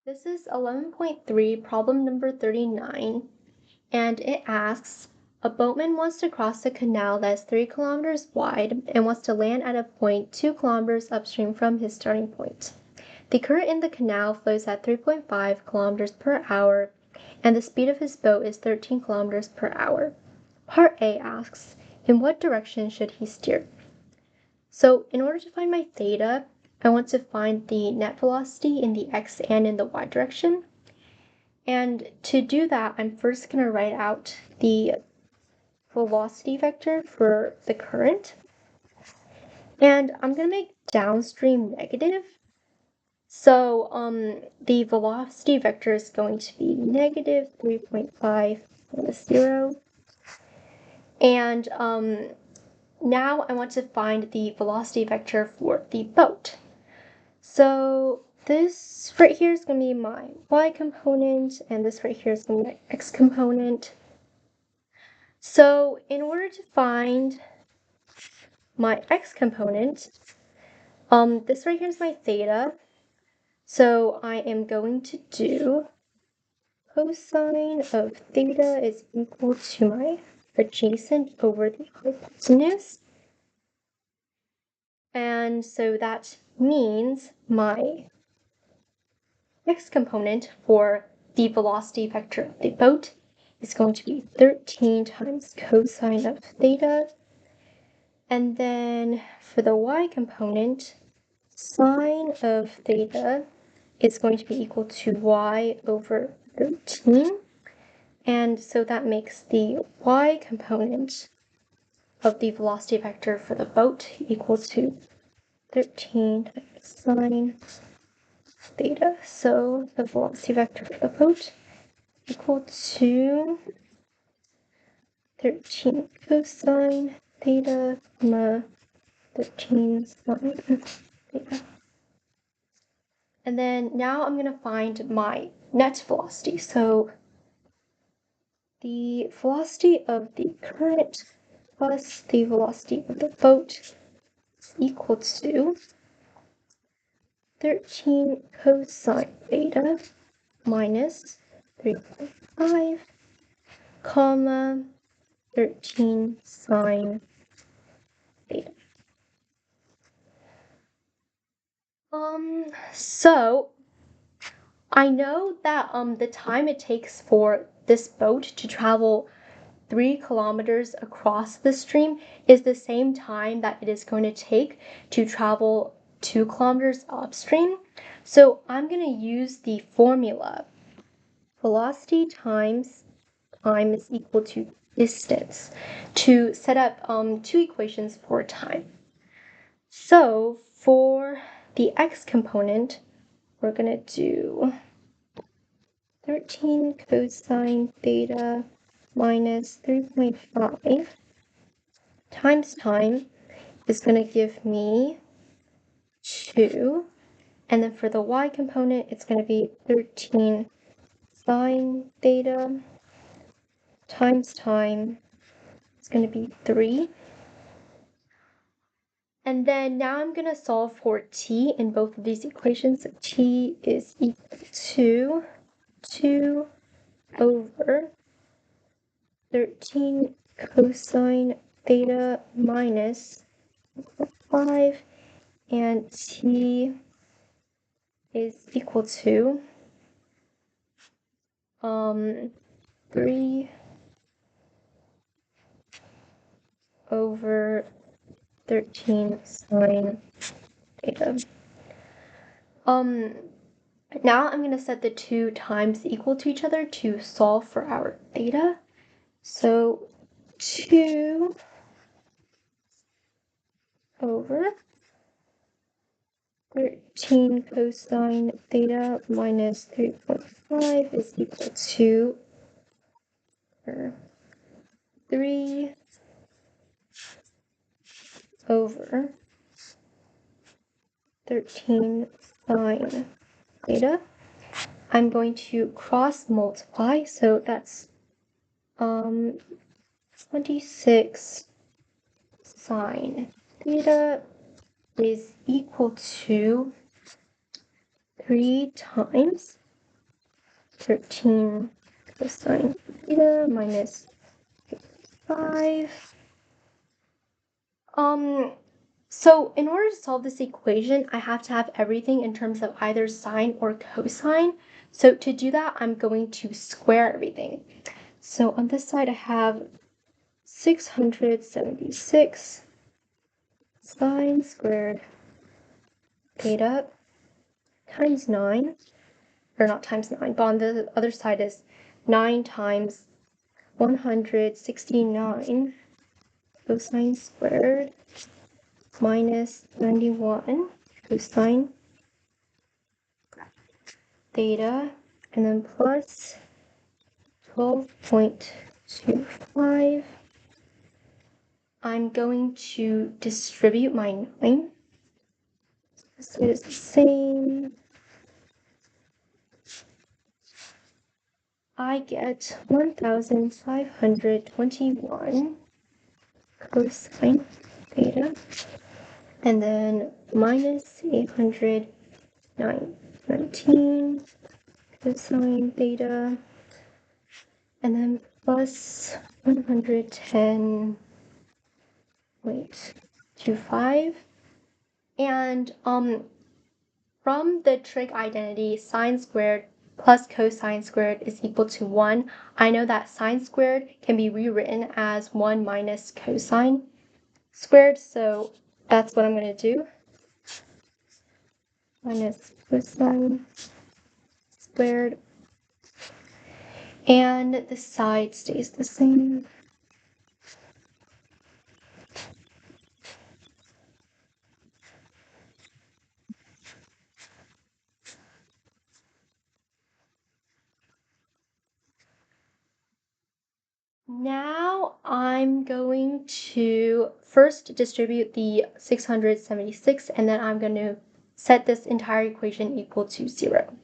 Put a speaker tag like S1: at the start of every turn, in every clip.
S1: This is 11.3, problem number 39, and it asks, a boatman wants to cross a canal that is 3 kilometers wide and wants to land at a point 2 kilometers upstream from his starting point. The current in the canal flows at 3.5 kilometers per hour, and the speed of his boat is 13 kilometers per hour. Part A asks, in what direction should he steer? So in order to find my theta, I want to find the net velocity in the x and in the y direction. And to do that, I'm first going to write out the velocity vector for the current. And I'm going to make downstream negative. So the velocity vector is going to be negative 3.5 minus 0. And now I want to find the velocity vector for the boat. So this right here is going to be my y component, and this right here is going to be my x component. So in order to find my x component, this right here is my theta. So I am going to do cosine of theta is equal to my adjacent over the hypotenuse. And so that means my x component for the velocity vector of the boat is going to be 13 times cosine of theta. And then for the y component, sine of theta is going to be equal to y over 13. And so that makes the y component of the velocity vector for the boat equal to 13 times sine theta. So the velocity vector for the boat equal to 13 cosine theta, 13 sine theta. And then now I'm going to find my net velocity. So the velocity of the current plus the velocity of the boat is equal to 13 cosine theta minus 3.5, comma, 13 sine theta. So I know that the time it takes for this boat to travel 3 kilometers across the stream is the same time that it is going to take to travel 2 kilometers upstream. So I'm going to use the formula velocity times time is equal to distance to set up two equations for time. So for the x component, we're going to do 13 cosine theta minus 3.5 times time is going to give me 2. And then for the y component, it's going to be 13 sine theta times time. It's going to be 3. And then now I'm going to solve for t in both of these equations. So t is equal to 2 over 13 cosine theta minus 5, and t is equal to 3 over 13 sine theta. Now I'm going to set the two times equal to each other to solve for our theta. So 2 over 13 cosine theta minus 3.5 is equal to 3 over 13 sine theta. I'm going to cross multiply, so that's 26 sine theta is equal to 3 times 13 cosine theta minus 5. So in order to solve this equation, I have to have everything in terms of either sine or cosine. So to do that, I'm going to square everything. So on this side, I have 676 sine squared theta times 9, or not times 9, but on the other side is 9 times 169 cosine squared minus 91 cosine theta, and then plus 12.25. I'm going to distribute my 9. This is the same. I get 1,521 cosine theta, and then minus 819 cosine theta, and then plus 110.25. And from the trig identity, sine squared plus cosine squared is equal to 1. I know that sine squared can be rewritten as 1 minus cosine squared, so that's what I'm going to do. Minus cosine squared. And the side stays the same. Now I'm going to first distribute the 676, and then I'm going to set this entire equation equal to 0.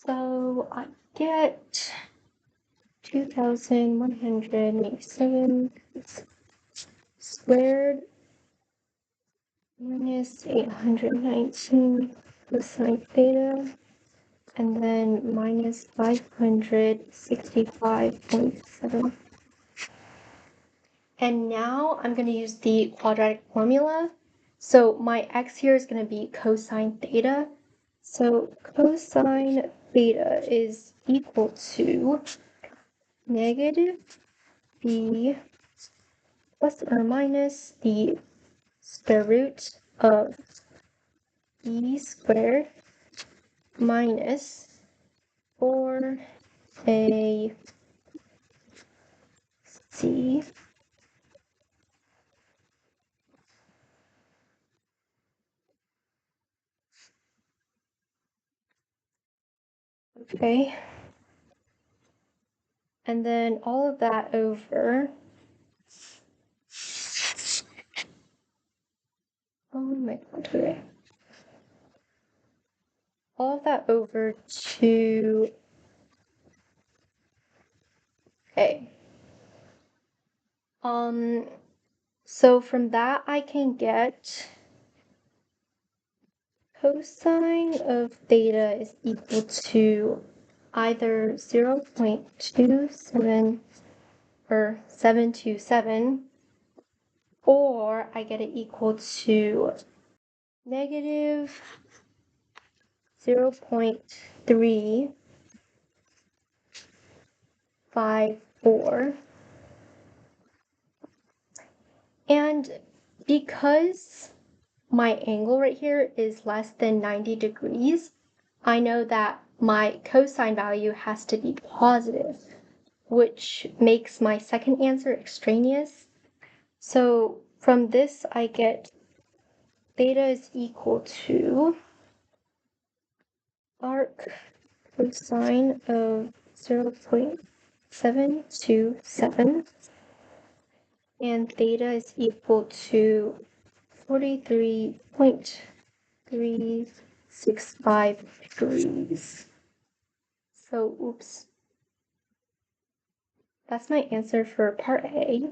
S1: So I get 2,187 squared minus 819 cosine theta, and then minus 565.7. And now I'm going to use the quadratic formula. So my x here is going to be cosine theta. So cosine theta is equal to negative b plus or minus the square root of e squared minus 4ac okay, and then all of that over my God, okay. All of that over to okay. So from that I can get cosine of theta is equal to either 0.27 or 727, or I get it equal to negative 0.354. And because my angle right here is less than 90 degrees, I know that my cosine value has to be positive, which makes my second answer extraneous. So from this, I get theta is equal to arc cosine of 0.727, and theta is equal to 43.365 degrees. So, oops. That's my answer for part A.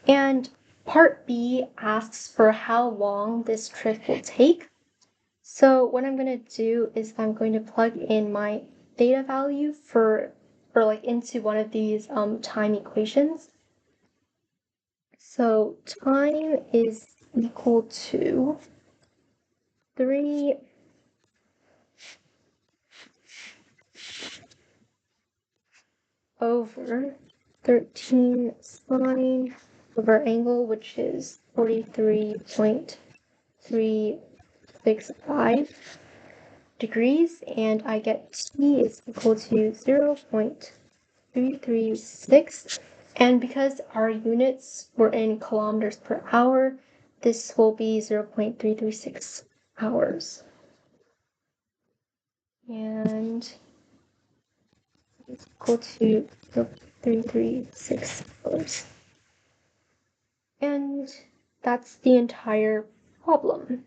S1: And part B asks for how long this trip will take. So what I'm going to do is I'm going to plug in my theta value into one of these time equations. So time is equal to 3 over 13 sine over angle, which is 43.365 degrees, and I get t is equal to 0.336. And because our units were in kilometers per hour, this will be 0.336 hours. And it's equal to 0.336 hours. And that's the entire problem.